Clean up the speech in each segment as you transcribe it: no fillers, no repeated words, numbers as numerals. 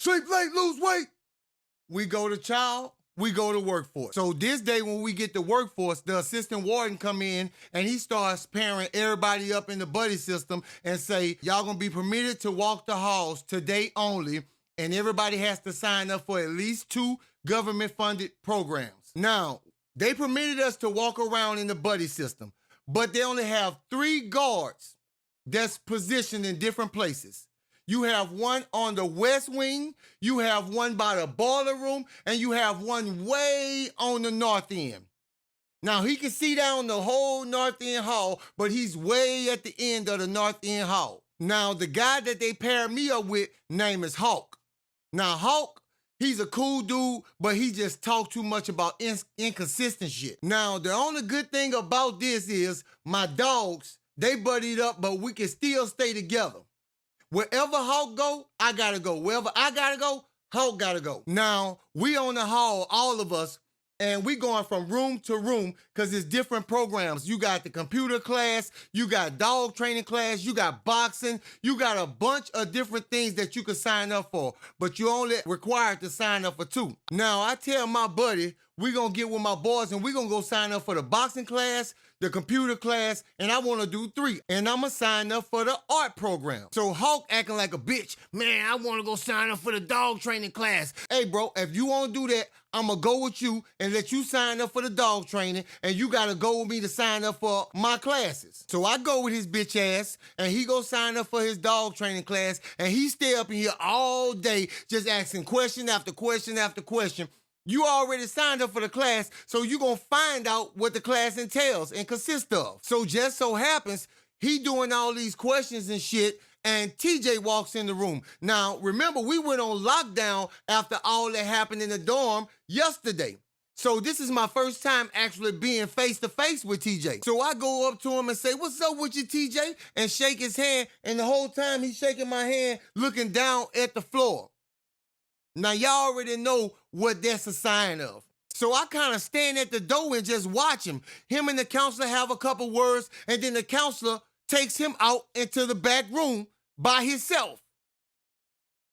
Sleep late, lose weight. We go to child, we go to workforce. So this day when we get to workforce, the assistant warden come in and he starts pairing everybody up in the buddy system and say, y'all gonna be permitted to walk the halls today only, and everybody has to sign up for at least 2 government-funded programs. Now, they permitted us to walk around in the buddy system, but they only have 3 guards that's positioned in different places. You have one on the west wing, you have one by the boiler room, and you have one way on the north end. Now, he can see down the whole north end hall, but he's way at the end of the north end hall. Now, the guy that they paired me up with, name is Hawk. Now, Hawk, he's a cool dude, but he just talk too much about inconsistent shit. Now, the only good thing about this is my dogs, they buddied up, but we can still stay together. Wherever Hawk go, I gotta go. Wherever I gotta go, Hawk gotta go. Now, we on the hall, all of us, and we going from room to room because it's different programs. You got the computer class, you got dog training class, you got boxing, you got a bunch of different things that you can sign up for, but you only required to sign up for 2. Now, I tell my buddy, we gonna get with my boys and we gonna go sign up for the boxing class, the computer class, and I wanna do 3. And I'ma sign up for the art program. So Hawk acting like a bitch. Man, I wanna go sign up for the dog training class. Hey bro, if you wanna do that, I'ma go with you and let you sign up for the dog training, and you gotta go with me to sign up for my classes. So I go with his bitch ass, and he go sign up for his dog training class, and he stay up in here all day just asking question after question after question. You already signed up for the class, so you gonna find out what the class entails and consists of. So just so happens, he doing all these questions and shit, and TJ walks in the room. Now, remember, we went on lockdown after all that happened in the dorm yesterday. So this is my first time actually being face-to-face with TJ. So I go up to him and say, what's up with you, TJ? And shake his hand, and the whole time he's shaking my hand, looking down at the floor. Now, y'all already know what that's a sign of. So I kind of stand at the door and just watch him. Him and the counselor have a couple words, and then the counselor takes him out into the back room by himself.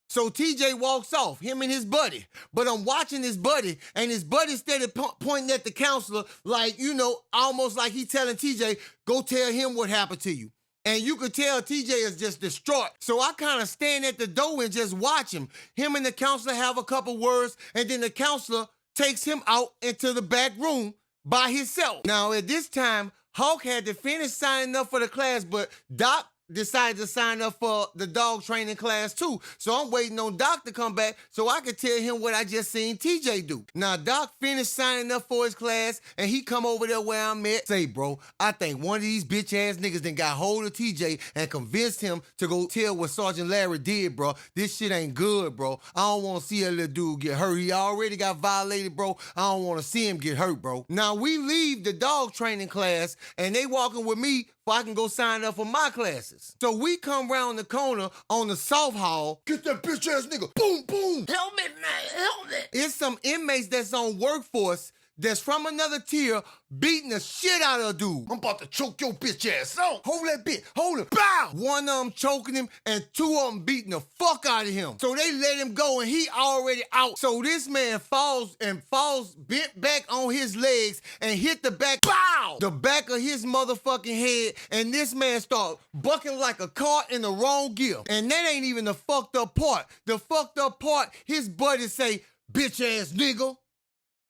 So TJ walks off, him and his buddy. But I'm watching his buddy, and his buddy steady pointing at the counselor like, you know, almost like he telling TJ, go tell him what happened to you. And you could tell TJ is just distraught. So I kind of stand at the door and just watch him. Him and the counselor have a couple words, and then the counselor takes him out into the back room by himself. Now, at this time, Hawk had to finish signing up for the class, but Doc decided to sign up for the dog training class too. So I'm waiting on Doc to come back so I could tell him what I just seen TJ do. Now, Doc finished signing up for his class, and he come over there where I'm at. Say, bro, I think one of these bitch-ass niggas done got hold of TJ and convinced him to go tell what Sergeant Larry did, bro. This shit ain't good, bro. I don't want to see a little dude get hurt. He already got violated, bro. I don't want to see him get hurt, bro. Now, we leave the dog training class, and they walking with me so I can go sign up for my classes. So we come round the corner on the soft hall. Get that bitch ass nigga. Boom, boom. Helmet, man, helmet. It's some inmates that's on workforce that's from another tier beating the shit out of a dude. I'm about to choke your bitch ass out. Hold that bitch. Hold him. Bow! One of them choking him and 2 of them beating the fuck out of him. So they let him go and he already out. So this man falls bent back on his legs and hit the back. Bow! The back of his motherfucking head, and this man start bucking like a cart in the wrong gear. And that ain't even the fucked up part. The fucked up part, his buddies say, bitch ass nigga.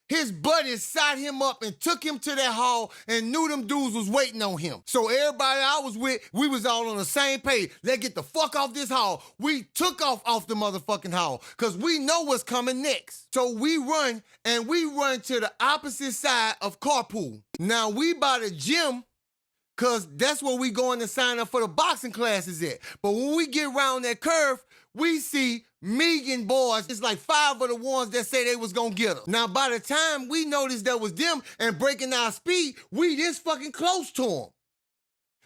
His buddies sat him up and took him to that hall and knew them dudes was waiting on him. So everybody I was with, we was all on the same page. Let's get the fuck off this hall. We took off the motherfucking hall because we know what's coming next. So we run to the opposite side of carpool. Now we by the gym because that's where we going to sign up for the boxing classes at. But when we get around that curve, we see Megan boys. It's like 5 of the ones that say they was gonna get us. Now, by the time we noticed that was them and breaking our speed, we this fucking close to them.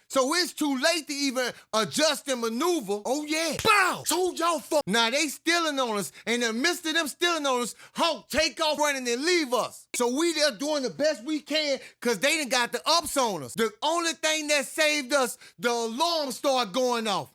So it's too late to even adjust and maneuver. Oh yeah, bow, told y'all fuck. Now they stealing on us, and in the midst of them stealing on us, Hawk take off running and leave us. So we there doing the best we can, cause they done got the ups on us. The only thing that saved us, the alarm started going off.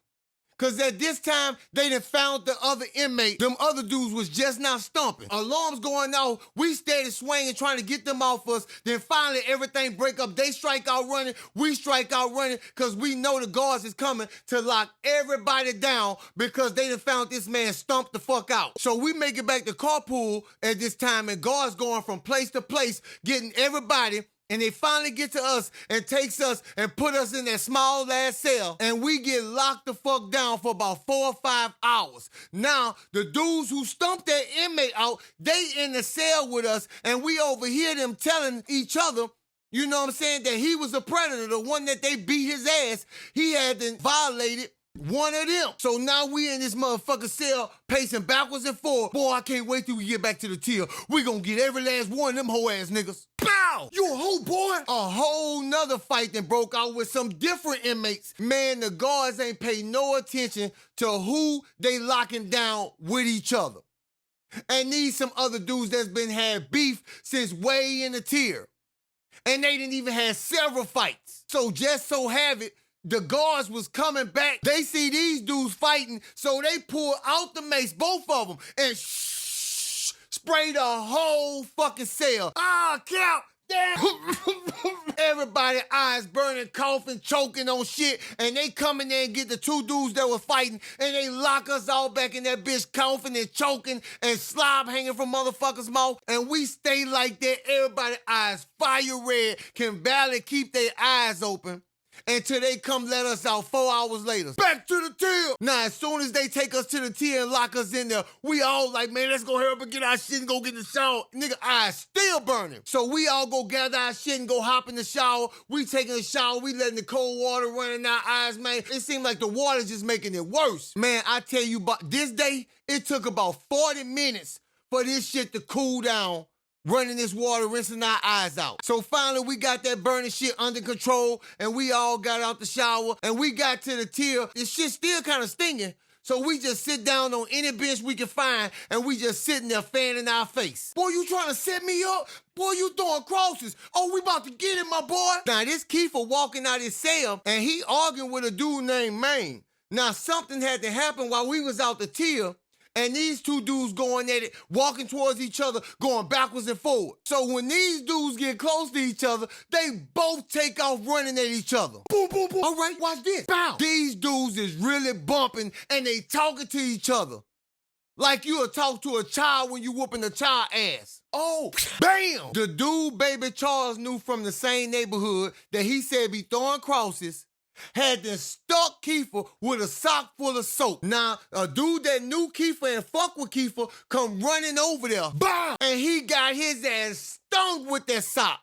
Cause at this time, they done found the other inmate. Them other dudes was just not stumping. Alarms going off, we steady swinging, trying to get them off us. Then finally, everything break up. They strike out running, we strike out running, cause we know the guards is coming to lock everybody down because they done found this man stumped the fuck out. So we make it back to carpool at this time, and guards going from place to place, getting everybody. And they finally get to us and takes us and put us in that small ass cell. And we get locked the fuck down for about 4 or 5 hours. Now, the dudes who stumped that inmate out, they in the cell with us, and we overhear them telling each other, you know what I'm saying, that he was a predator, the one that they beat his ass. He had violated one of them. So now we in this motherfucking cell pacing backwards and forward. Boy, I can't wait till we get back to the tier. We gonna get every last one of them hoe ass niggas. Bow! You a hoe, boy? A whole nother fight that broke out with some different inmates. Man, the guards ain't pay no attention to who they locking down with each other. And these some other dudes that's been had beef since way in the tier. And they didn't even have several fights. So just so have it, the guards was coming back. They see these dudes fighting, so they pull out the mace, both of them, and spray the whole fucking cell. Ah, Cap! Damn! Everybody eyes burning, coughing, choking on shit, and they come in there and get the two dudes that were fighting, and they lock us all back in that bitch coughing and choking and slob hanging from motherfuckers' mouth, and we stay like that. Everybody eyes fire red, can barely keep their eyes open until they come let us out 4 hours later. Back to the tier! Now, as soon as they take us to the tier and lock us in there, we all like, man, let's go hurry up and get our shit and go get in the shower. Nigga, eyes still burning. So we all go gather our shit and go hop in the shower. We taking a shower, we letting the cold water run in our eyes, man. It seemed like the water's just making it worse. Man, I tell you, about this day, it took about 40 minutes for this shit to cool down, running this water, rinsing our eyes out. So finally, we got that burning shit under control, and we all got out the shower, and we got to the tier. This shit still kind of stinging, so we just sit down on any bench we can find, and we just sitting there fanning our face. Boy, you trying to set me up? Boy, you throwing crosses. Oh, we about to get it, my boy. Now, this Kiefer walking out his cell, and he arguing with a dude named Maine. Now, something had to happen while we was out the tier, and these two dudes going at it, walking towards each other, going backwards and forward. So when these dudes get close to each other, they both take off running at each other. Boom, boom, boom. All right, watch this. Bow. These dudes is really bumping, and they talking to each other. Like you would talk to a child when you whooping a child ass. Oh, bam! The dude Baby Charles knew from the same neighborhood that he said be throwing crosses had then stuck Kiefer with a sock full of soap. Now, a dude that knew Kiefer and fuck with Kiefer come running over there. Bah! And he got his ass stung with that sock.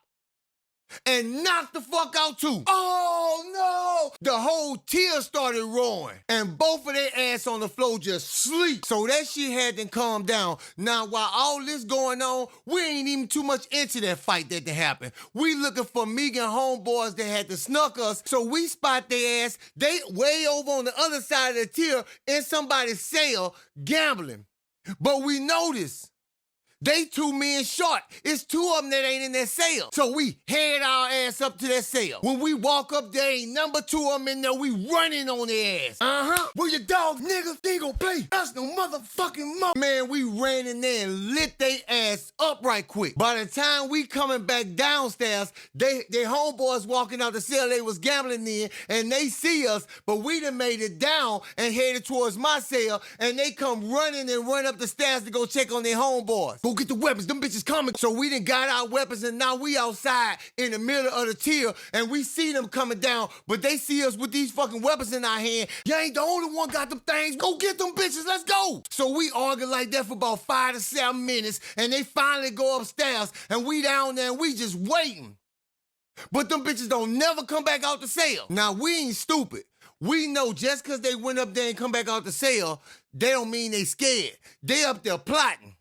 And knocked the fuck out too. Oh no! The whole tier started roaring. And both of their ass on the floor just sleep. So that shit had to calm down. Now while all this going on, we ain't even too much into that fight that happened. We looking for Megan homeboys that had to snuck us. So we spot their ass. They way over on the other side of the tier in somebody's cell gambling. But we noticed they 2 men short. It's 2 of them that ain't in that cell. So we head our ass up to that cell. When we walk up there, ain't number 2 of them in there. We running on their ass. Uh-huh. Where your dogs, niggas? They ain't gonna play us no motherfucking mo. Man, we ran in there and lit they ass up right quick. By the time we coming back downstairs, they homeboys walking out the cell they was gambling in, and they see us, but we done made it down and headed towards my cell, and they come running and run up the stairs to go check on their homeboys. Go get the weapons, them bitches coming. So we done got our weapons, and now we outside in the middle of the tier, and we see them coming down, but they see us with these fucking weapons in our hand. You ain't the only one got them things. Go get them bitches, let's go. So we argue like that for about 5 to 7 minutes, and they finally go upstairs, and we down there, and we just waiting. But them bitches don't never come back out the cell. Now, we ain't stupid. We know just because they went up there and come back out the cell, they don't mean they scared. They up there plotting.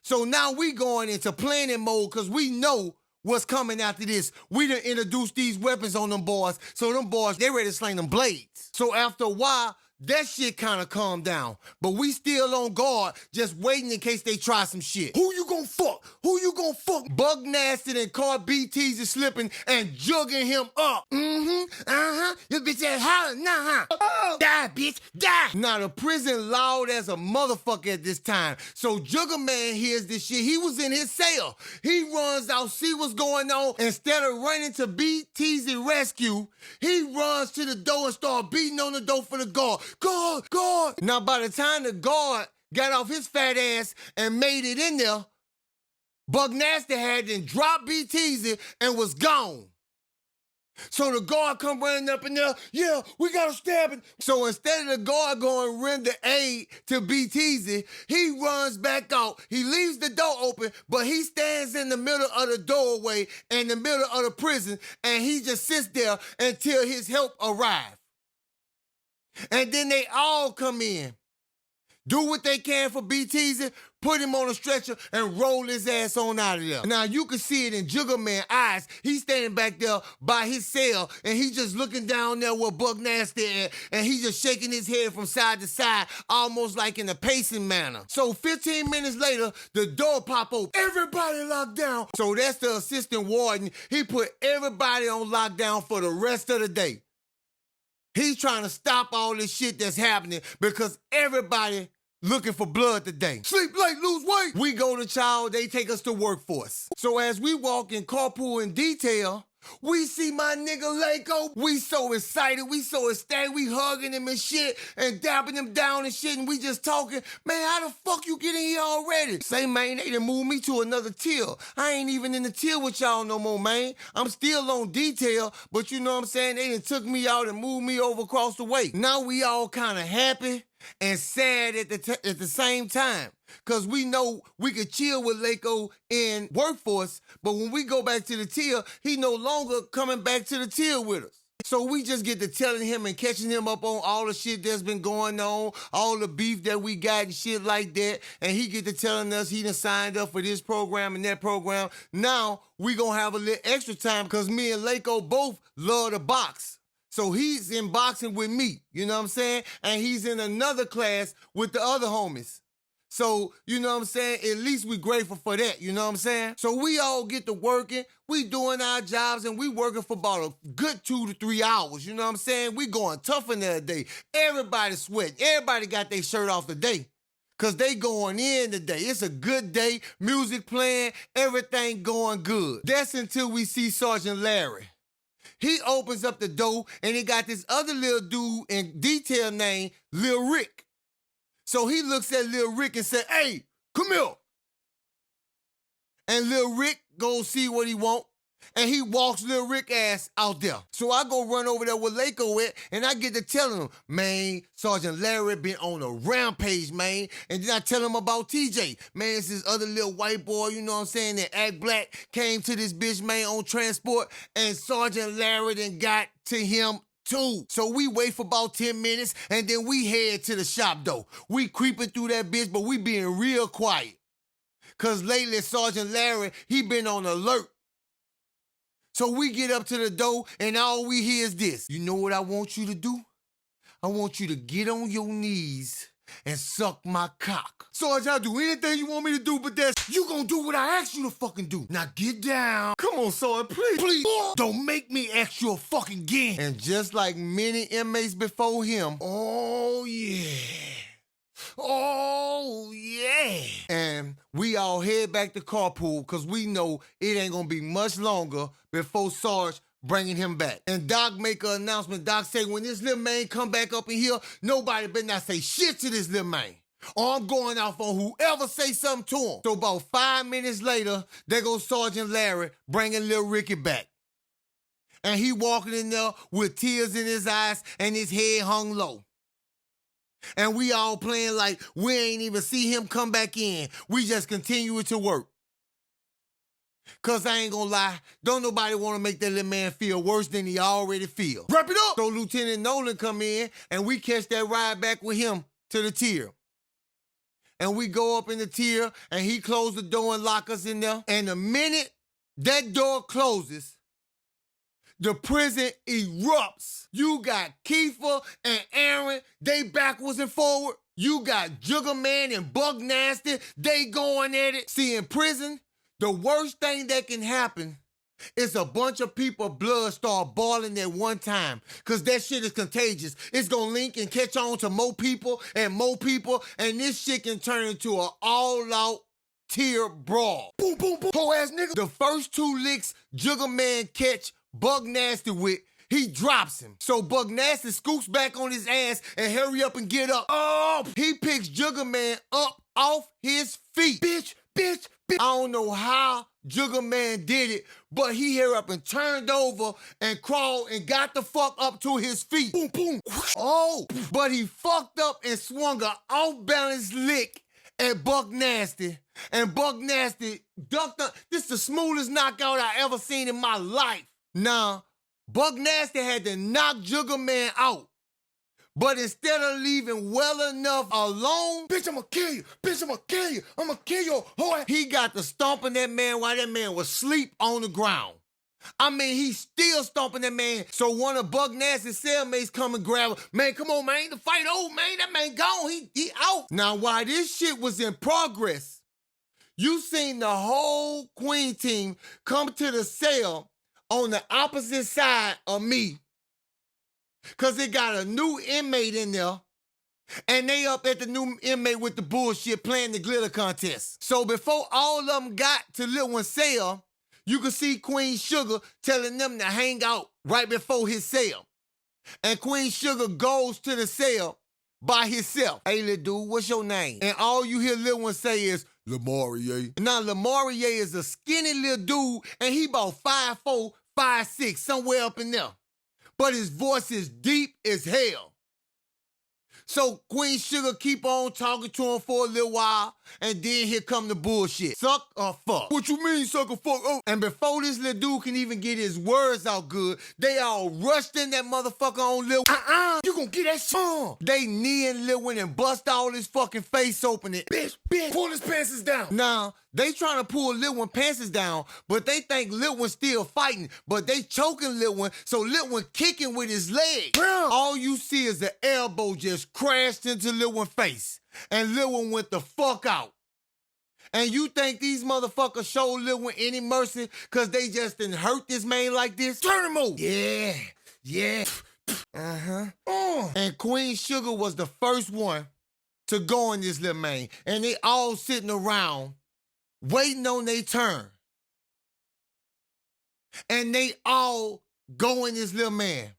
So now we going into planning mode because we know what's coming after this. We done introduced these weapons on them boys. So them boys, they ready to sling them blades. So after a while, That shit kind of calmed down. But we still on guard, just waiting in case they try some shit. Who you gonna fuck? Who you gonna fuck? Bug Nasty and caught BTs is slipping and jugging him up. Your bitch ass hollering, nah, huh? Die, bitch, die. Now the prison loud as a motherfucker at this time. So Jugger Man hears this shit. He was in his cell. He runs out, see what's going on. Instead of running to BT's rescue, he runs to the door and start beating on the door for the guard. Guard. Now by the time the guard got off his fat ass and made it in there, Bug Nasty had then dropped BT's and was gone. So the guard come running up in there, yeah, we gotta stab him. So instead of the guard going render aid to BTZ, he runs back out. He leaves the door open, but he stands in the middle of the doorway in the middle of the prison, and he just sits there until his help arrive. And then they all come in, do what they can for BTZ, put him on a stretcher, and roll his ass on out of there. Now, you can see it in Jugger Man's eyes. He's standing back there by his cell, and he just looking down there where Bug Nasty at, and he just shaking his head from side to side, almost like in a pacing manner. So 15 minutes later, the door pop open. Everybody locked down. So that's the assistant warden. He put everybody on lockdown for the rest of the day. He's trying to stop all this shit that's happening because everybody looking for blood today. Sleep late, lose weight. We go to child, they take us to workforce. So as we walk in carpool in detail, we see my nigga Lako. We so excited, we so ecstatic, we hugging him and shit and dapping him down and shit, and we just talking. Man, how the fuck you get in here already? Say, man, they done moved me to another tier. I ain't even in the tier with y'all no more, man. I'm still on detail, but you know what I'm saying? They done took me out and moved me over across the way. Now we all kind of happy and sad at the same time. Because we know we could chill with Lako in workforce, but when we go back to the tier, he no longer coming back to the tier with us. So we just get to telling him and catching him up on all the shit that's been going on, all the beef that we got and shit like that, and he get to telling us he done signed up for this program and that program. Now we gonna have a little extra time because me and Lako both love to box. So he's in boxing with me, you know what I'm saying? And he's in another class with the other homies. So, you know what I'm saying? At least we grateful for that, you know what I'm saying? So we all get to working, we doing our jobs, and we working for about a good 2 to 3 hours, you know what I'm saying? We going tough in that day. Everybody sweating. Everybody got their shirt off today. Cause they going in today. It's a good day, music playing, everything going good. That's until we see Sergeant Larry. He opens up the door, and he got this other little dude in detail named Lil Rick. So he looks at Lil Rick and said, hey, come here. And Lil Rick goes see what he want, and he walks Lil Rick ass out there. So I go run over there with Lako at, and I get to telling him, man, Sergeant Larry been on a rampage, man. And then I tell him about TJ. Man, it's this other little white boy, you know what I'm saying, that act black, came to this bitch, man, on transport, and Sergeant Larry then got to him too. So we wait for about 10 minutes, and then we head to the shop, though. We creeping through that bitch, but we being real quiet. Cause lately, Sergeant Larry, he been on alert. So we get up to the door, and all we hear is this. You know what I want you to do? I want you to get on your knees and suck my cock. Sarge, I'll do anything you want me to do, but you gonna do what I asked you to fucking do. Now get down. Come on, Sarge, please. Please, don't make me ask you a fucking again. And just like many inmates before him, oh yeah. Oh yeah. And we all head back to carpool because we know it ain't gonna be much longer before Sarge bringing him back. And Doc make an announcement. Doc say, when this little man come back up in here, nobody better not say shit to this little man, or I'm going off on whoever say something to him. So about 5 minutes later, there goes Sergeant Larry bringing little Ricky back. And he walking in there with tears in his eyes and his head hung low. And we all playing like we ain't even see him come back in. We just continue to work. Cause I ain't gonna lie, don't nobody wanna make that little man feel worse than he already feel. Wrap it up! So Lieutenant Nolan come in, and we catch that ride back with him to the tier. And we go up in the tier, and he closed the door and lock us in there. And the minute that door closes, The prison erupts. You got Kiefer and Aaron, they backwards and forward. You got Jugger Man and Bug Nasty, they going at it. See, in prison, the worst thing that can happen is a bunch of people blood start boiling at one time, because that shit is contagious. It's gonna link and catch on to more people, and this shit can turn into an all-out tear brawl. Boom, boom, boom. Whole ass nigga. The first 2 licks Jugger Man catch Bug Nasty with, he drops him. So Bug Nasty scoops back on his ass and hurry up and get up. Oh, he picks Jugger Man up off his feet. Bitch. I don't know how Jugger Man did it, but he hurry up and turned over and crawled and got the fuck up to his feet. Boom, boom. Oh, but he fucked up and swung an off-balance lick at Bug Nasty. And Bug Nasty ducked up. This is the smoothest knockout I ever seen in my life. Now, Bug Nasty had to knock Jugger Man out. But instead of leaving well enough alone, bitch, I'ma kill you. Bitch, I'ma kill you. I'ma kill your whore. He got to stomping that man while that man was asleep on the ground. I mean, he's still stomping that man. So one of Bug Nasty's cellmates come and grab him. Man, come on, man. The fight over, man. That man gone. He out. Now, while this shit was in progress, you seen the whole Queen team come to the cell on the opposite side of me, because they got a new inmate in there, and they up at the new inmate with the bullshit playing the glitter contest. So before all of them got to Lil One's cell, you could see Queen Sugar telling them to hang out right before his cell. And Queen Sugar goes to the cell by himself. Hey, little dude, what's your name? And all you hear Lil One say is, Lamarier. Now, Lamarier is a skinny little dude, and he about 5'4", 5'6", somewhere up in there. But his voice is deep as hell. So Queen Sugar keep on talking to him for a little while, and then here come the bullshit. Suck or fuck? What you mean, suck or fuck? Oh. And before this little dude can even get his words out good, they all rushed in that motherfucker on Lil One. You gonna get that song? They kneeing Lil One and bust all his fucking face open. Bitch, pull his pants down. Now, they trying to pull Lil One pants down, but they think Lil One still fighting, but they choking Lil One, so Lil One kicking with his leg. Bro. All you see is the elbow just crashed into Lil One's face, and Lil One went the fuck out. And you think these motherfuckers showed Lil One any mercy because they just didn't hurt this man like this? Turn him over. Yeah. And Queen Sugar was the first one to go in this little man, and they all sitting around waiting on their turn. And they all go in this little man.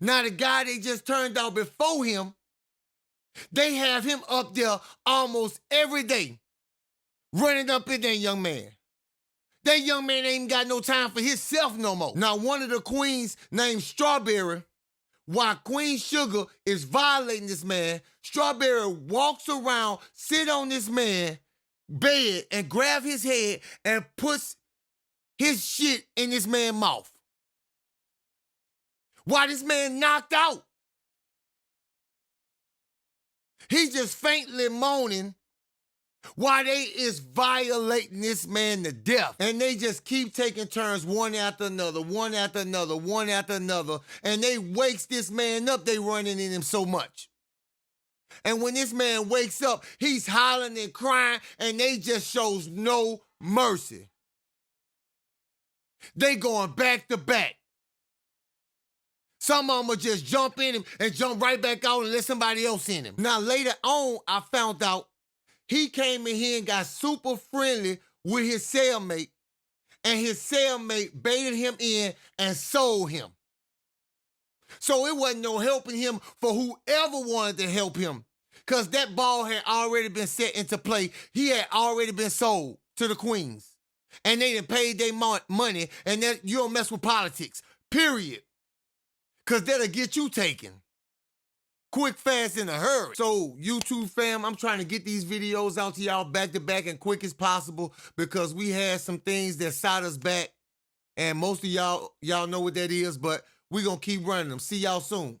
Now, the guy they just turned out before him, they have him up there almost every day, running up in that young man. That young man ain't even got no time for himself no more. Now, one of the queens named Strawberry, while Queen Sugar is violating this man, Strawberry walks around, sit on this man bed and grab his head and puts his shit in this man's mouth. While this man knocked out. He just faintly moaning while they is violating this man to death. And they just keep taking turns one after another, one after another, one after another. And they wakes this man up, they running in him so much. And when this man wakes up, he's hollering and crying, and they just shows no mercy. They going back to back. Some of them will just jump in him and jump right back out and let somebody else in him. Now, later on, I found out he came in here and got super friendly with his cellmate, and his cellmate baited him in and sold him. So it wasn't no helping him for whoever wanted to help him, because that ball had already been set into play. He had already been sold to the queens, and they done paid their money, and that you don't mess with politics, period. Because that'll get you taken. Quick, fast, in a hurry. So, YouTube fam, I'm trying to get these videos out to y'all back to back and quick as possible, because we had some things that side us back, and most of y'all know what that is, but we gonna keep running them. See y'all soon.